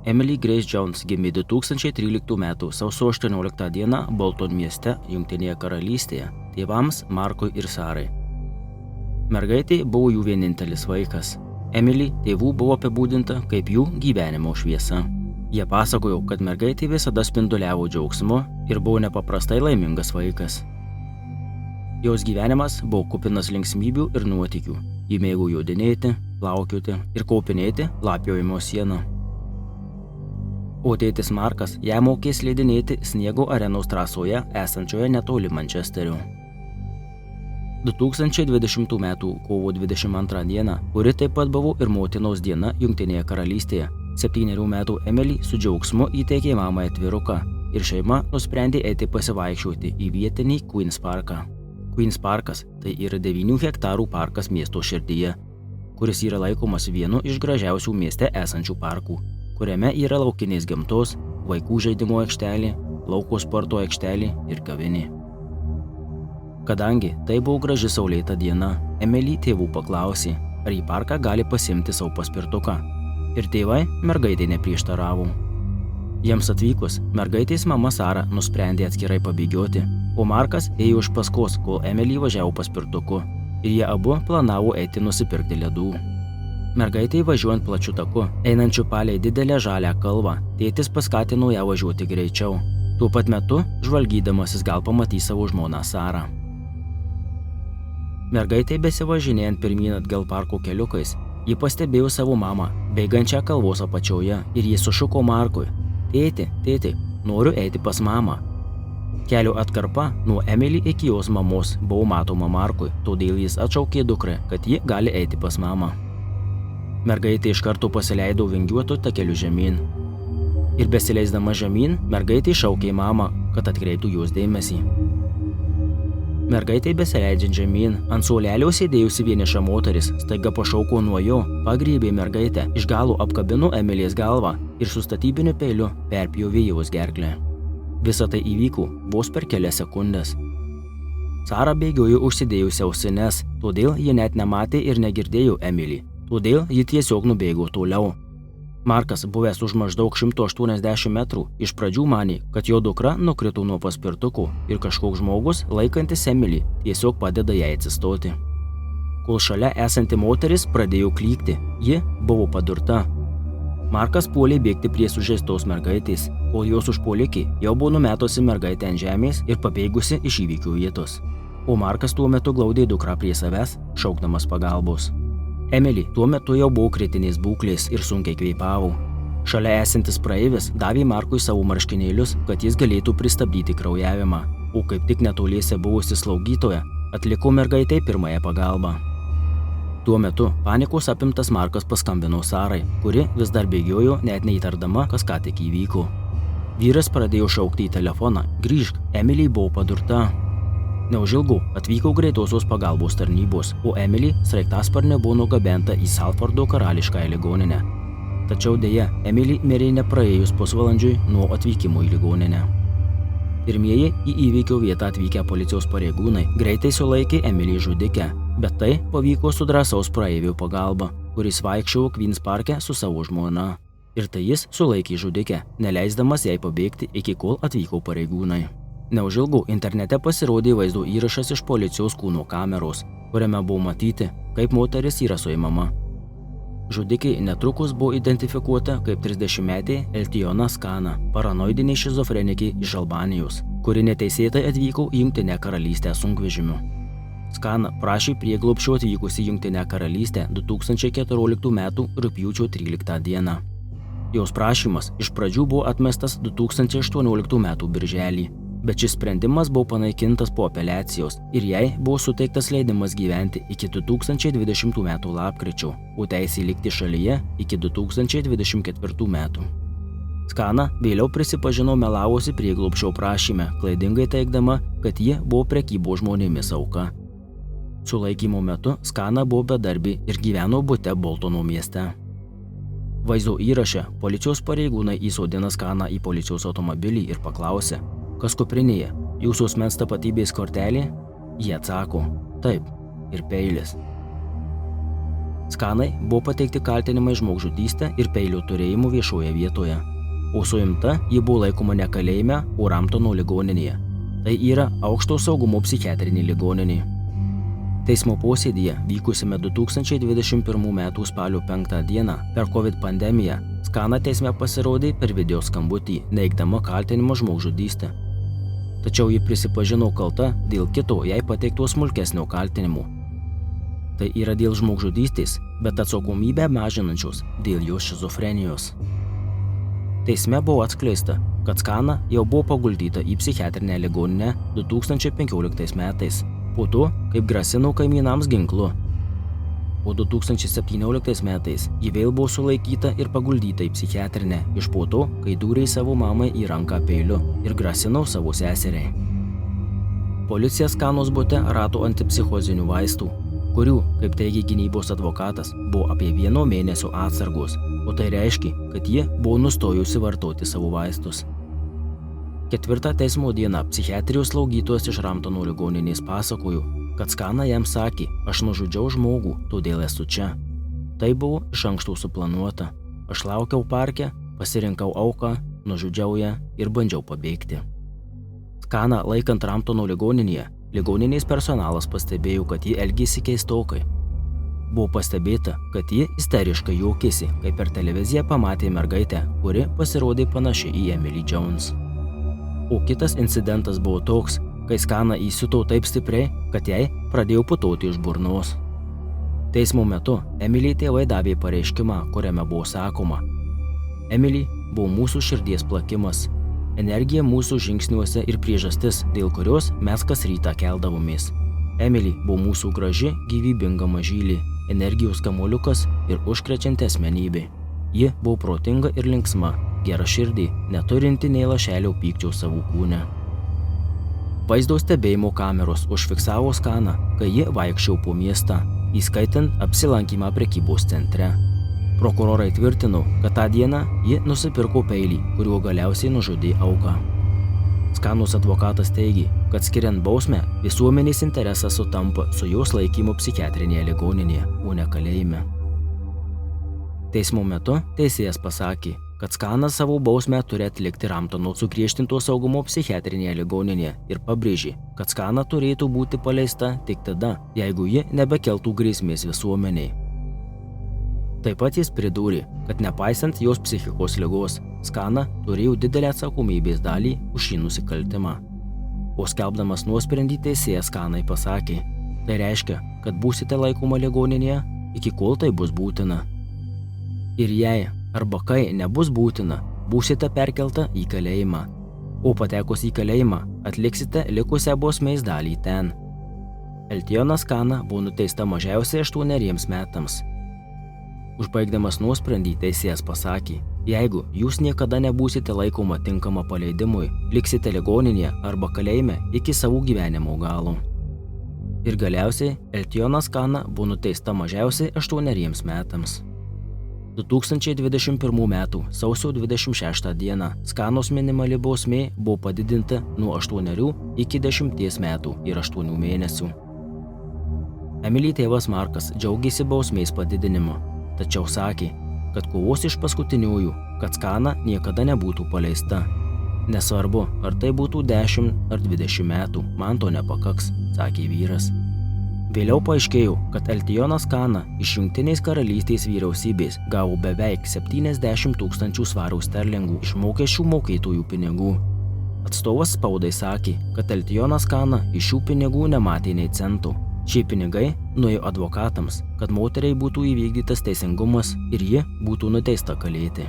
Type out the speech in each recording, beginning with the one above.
Emily Grace Jones gimė 2013 m. sausio 18 d. Bolton mieste, Jungtinėje karalystėje, tėvams Markui ir Sarai. Mergaitė buvo jų vienintelis vaikas. Emily tėvų buvo apibūdinta kaip jų gyvenimo šviesa. Jie pasakojo, kad mergaitė visada spinduliavo džiaugsmu ir buvo nepaprastai laimingas vaikas. Jos gyvenimas buvo kupinas linksmybių ir nuotykių. Ji mėgo jodinėti, plaukioti ir kopinėti lapiojimo sieną. O tėtis Markas ją mokė slidinėti sniego arenos trasoje esančioje netoli Mančesterio. 2020 m. kovo 22 d., kuri taip pat buvo ir motinos diena Jungtinėje karalystėje, 7 metų Emily su džiaugsmu įteikė mamai atviruką ir šeima nusprendė eiti pasivaikščioti į vietinį Queen's Parką. Queen's Parkas tai yra 9 hektarų parkas miesto širdyje, kuris yra laikomas vienu iš gražiausių mieste esančių parkų, kuriame yra laukinės gamtos, vaikų žaidimo aikštelė, lauko sporto aikštelė ir kavinė. Kadangi tai buvo graži saulėta diena, Emily tėvų paklausė, ar į parką gali pasiimti savo paspirtuką. Ir tėvai mergaitė neprieštaravo. Jiems atvykus, mergaitės mama Sara nusprendė atskirai pabėgioti, o Markas ėjo iš paskos, kol Emily važiavo paspirtuku, ir jie abu planavo eiti nusipirkti ledų. Mergaitei važiuojant plačiu taku, einančiu palei didelę žalią kalvą, tėtis paskatino ją važiuoti greičiau. Tuo pat metu, žvalgydamasis gal pamatys savo žmoną Sarą. Mergaitei besivažinėjant pirmyn atgal parko keliukais, ji pastebėjo savo mamą, bėgančią kalvos apačioje, ir ji sušuko Markui: Tėti, tėti, noriu eiti pas mamą. Kelio atkarpa nuo Emily iki jos mamos buvo matoma Markui, todėl jis atšaukė dukrą, kad ji gali eiti pas mamą. Mergaitė iš karto pasileido vingiuotu takeliu žemyn. Ir besileisdama žemyn, mergaitė šaukė mamą, kad atkreiptų jos dėmesį. Mergaitė besileidžiant žemyn, ant suolelio sėdėjusi vieniša moteris staiga pašauko nuo jo, pagriebė mergaitę, iš galo apkabino Emilijos galvą ir su statybiniu peiliu perpjovė jos gerklę. Visa tai įvyko vos per kelias sekundės. Sara bėgiojo užsidėjusi ausines, todėl ji net nematė ir negirdėjo Emily, todėl ji tiesiog nubėgo toliau. Markas, buvęs už maždaug 180 metrų, iš pradžių manė, kad jo dukra nukrito nuo paspirtuko ir kažkoks žmogus, laikantis Emily, tiesiog padeda jai atsistoti. Kol šalia esanti moteris pradėjo klykti, ji buvo padurta. Markas puolė bėgti prie sužeistos mergaitės, kol jos užpuolikė jau buvo numetusi mergaitę ant žemės ir pabėgusi iš įvykių vietos. O Markas tuo metu glaudė dukrą prie savęs, šaukdamas pagalbos. Emily tuo metu jau buvo kritinės būklės ir sunkiai kvėpavo. Šalia esantis praeivis davė Markui savo marškinėlius, kad jis galėtų pristabdyti kraujavimą, o kaip tik netoliese buvusi slaugytoja atliko mergaitai pirmąją pagalbą. Tuo metu panikos apimtas Markas paskambino Sarai, kuri vis dar bėgiojo, net neįtardama, kas ką tik įvyko. Vyras pradėjo šaukti į telefoną: Grįžk, Emily buvo padurta. Neužilgo atvyko greitosios pagalbos tarnybos, o Emily sraigtasparniu buvo nugabenta į Salfordo karališkąją ligoninę. Tačiau deja, Emily mirė nepraėjus pusvalandžiui nuo atvykimo į ligoninę. Pirmieji į įvykio vietą atvykę policijos pareigūnai greitai sulaikė Emily žudikę, bet tai pavyko su drąsaus praeivio pagalba, kuris vaikščiojo Queen's Parke su savo žmona. Ir tai jis sulaikė žudikę, neleisdamas jai pabėgti, iki kol atvyko pareigūnai. Neužilgo internete pasirodė vaizdo įrašas iš policijos kūno kameros, kuriame buvo matyti, kaip moteris yra suimama. Žudikė netrukus buvo identifikuota kaip 30-metė Eltiona Skana, paranoidinė šizofrenikė iš Albanijos, kuri neteisėtai atvyko į Jungtinę karalystę sunkvežimiu. Skana prašė prieglobsčio atvykusi į Jungtinę karalystę 2014 m. rugpjūčio 13 d. Jos prašymas iš pradžių buvo atmestas 2018 m. birželį. Bet šis sprendimas buvo panaikintas po apeliacijos ir jai buvo suteiktas leidimas gyventi iki 2020 m. lapkričio, o teisė likti šalyje iki 2024 m. Skana vėliau prisipažino melavusi prieglobsčio prašyme, klaidingai teigdama, kad ji buvo prekybos žmonėmis auka. Sulaikymo metu Skana buvo bedarbė ir gyveno bute Boltono mieste. Vaizdo įraše policijos pareigūnai įsodina Skaną į policijos automobilį ir paklausė: Kas kuprinėje? Jūsų asmens tapatybės kortelė? Jie atsako: Taip, ir peilis. Skanai buvo pateikti kaltinimai žmogžudystę ir peilio turėjimu viešoje vietoje. O suimta ji buvo laikoma ne kalėjime, o Ramptono ligoninėje. Tai yra aukšto saugumo psichiatrinė ligoninė. Teismo posėdyje vykusiame 2021 m. spalio 5 d. per COVID pandemiją Skana teisme pasirodė per video skambutį, neigdama kaltinimą žmogžudystę. Tačiau ji prisipažino kalta dėl kito jai pateikto smulkesnio kaltinimo. Tai yra dėl žmogžudystės, bet atsakomybę mažinančios dėl jos šizofrenijos. Teisme buvo atskleista, kad Skana jau buvo paguldyta į psichiatrinę ligoninę 2015 metais, po to, kaip grasino kaimynams ginklu. O 2017 metais ji vėl buvo sulaikyta ir paguldyta į psichiatrinę iš po to, kai dūrė savo mamai į ranką peiliu ir grasino savo seseriai. Policija Skanos bute rado antipsichozinių vaistų, kurių, kaip teigia gynybos advokatas, buvo apie 1 mėnesio atsargos, o tai reiškia, kad ji buvo nustojusi vartoti savo vaistus. 4 teismo dieną psichiatrijos slaugytojas iš Ramptono ligoninės pasakojo, kad Skana jam sakė, aš nužudžiau žmogų, todėl esu čia. Tai buvo iš anksto suplanuota. Aš laukiau parke, pasirinkau auką, nužudžiau ją ir bandžiau pabėgti. Skana laikant Ramptono ligoninėje, ligoninės personalas pastebėjo, kad ji elgėsi keistokai. Buvo pastebėta, kad ji isteriškai juokėsi, kai per televiziją pamatė mergaitę, kuri pasirodė panaši į Emily Jones. O kitas incidentas buvo toks, kai Skana įsiuto taip stipriai, kad jai pradėjo putoti iš burnos. Teismo metu Emily tėvai davė pareiškimą, kuriame buvo sakoma: Emily buvo mūsų širdies plakimas, energija mūsų žingsniuose ir priežastis, dėl kurios mes kas rytą keldavomės. Emily buvo mūsų graži, gyvybinga mažylė, energijos kamuoliukas ir užkrečianti asmenybė. Ji buvo protinga ir linksma, gera širdį, neturinti nei lašelio pykčio savo kūne. Vaizdo stebėjimo kameros užfiksavo Skaną, kai ji vaikščiojo po miestą, įskaitant apsilankymą prekybos centre. Prokurorai tvirtino, kad tą dieną ji nusipirko peilį, kuriuo galiausiai nužudė auką. Skanos advokatas teigė, kad skiriant bausmę, visuomenės interesas sutampa su jos laikymu psichiatrinėje ligoninėje, o ne kalėjime. Teismo metu teisėjas pasakė, kad Skanas savo bausmę turi atlikti Ramptono sugriežtinto saugumo psichiatrinėje ligoninėje ir pabrėžė, kad Skana turėtų būti paleista tik tada, jeigu ji nebekeltų grėsmės visuomeniai. Taip pat jis pridūrė, kad nepaisant jos psichikos ligos, Skana turėjo didelę atsakomybės dalį už šį nusikaltimą. O skelbdamas nuosprendį teisėjas Skanai pasakė, tai reiškia, kad būsite laikoma ligoninėje, iki kol tai bus būtina. Ir jei arba kai nebus būtina, būsite perkelta į kalėjimą, o patekus į kalėjimą atliksite likusią bausmės dalį ten. Eltiona Skana buvo nuteista mažiausiai 8 metams. Užbaigdamas nuosprendį teisėjas pasakė, jeigu jūs niekada nebūsite laikoma tinkama paleidimui, liksite ligoninėje arba kalėjime iki savo gyvenimo galo. Ir galiausiai Eltiona Skana buvo nuteista mažiausiai 8 metams. 2021 m. sausio 26 d. Skanos minimali bausmė buvo padidinta nuo 8 iki 10 metų ir 8 mėnesių. Emily tėvas Markas džiaugėsi bausmės padidinimu, tačiau sakė, kad kovos iš paskutiniųjų, kad Skana niekada nebūtų paleista. Nesvarbu, ar tai būtų 10 ar 20 metų, man to nepakaks, sakė vyras. Vėliau paaiškėjo, kad Eltiona Skana iš Jungtinės karalystės vyriausybės gavo beveik 70 000 svarų sterlingų iš mokesčių mokėtojų pinigų. Atstovas spaudai sakė, kad Eltiona Skana iš šių pinigų nematė nei centų. Šie pinigai nuėjo advokatams, kad moteriai būtų įvykdytas teisingumas ir ji būtų nuteista kalėti.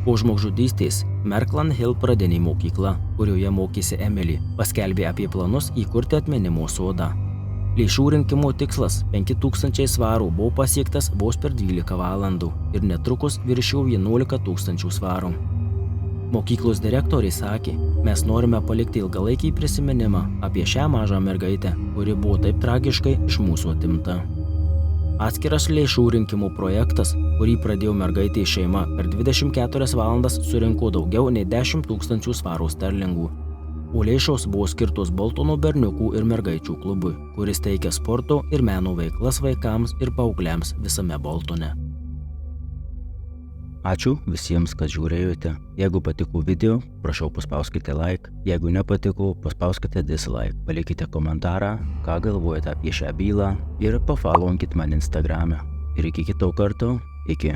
Po žmogžudystės Merkland Hill pradinė mokykla, kurioje mokėsi Emily, paskelbė apie planus įkurti atminimo sodą. Lėšų rinkimo tikslas 5000 svarų buvo pasiektas vos per 12 valandų ir netrukus viršijo 11 000 svarų. Mokyklos direktorė sakė, mes norime palikti ilgalaikį prisiminimą apie šią mažą mergaitę, kuri buvo taip tragiškai iš mūsų atimta. Atskiras lėšų rinkimo projektas, kurį pradėjo mergaitė šeima, per 24 valandas surinko daugiau nei 10 000 svarų sterlingų. o lėšos buvo skirtos Boltono berniukų ir mergaičių klubui, kuris teikia sporto ir meno veiklas vaikams ir paaugliams visame Boltone. Ačiū visiems, kad žiūrėjote. Jeigu patiko video, prašau paspauskite like. Jeigu nepatiko, paspauskite dislike. Palikite komentarą, ką galvojate apie šią bylą ir pafollowkit mane Instagrame. Ir iki kito karto, iki.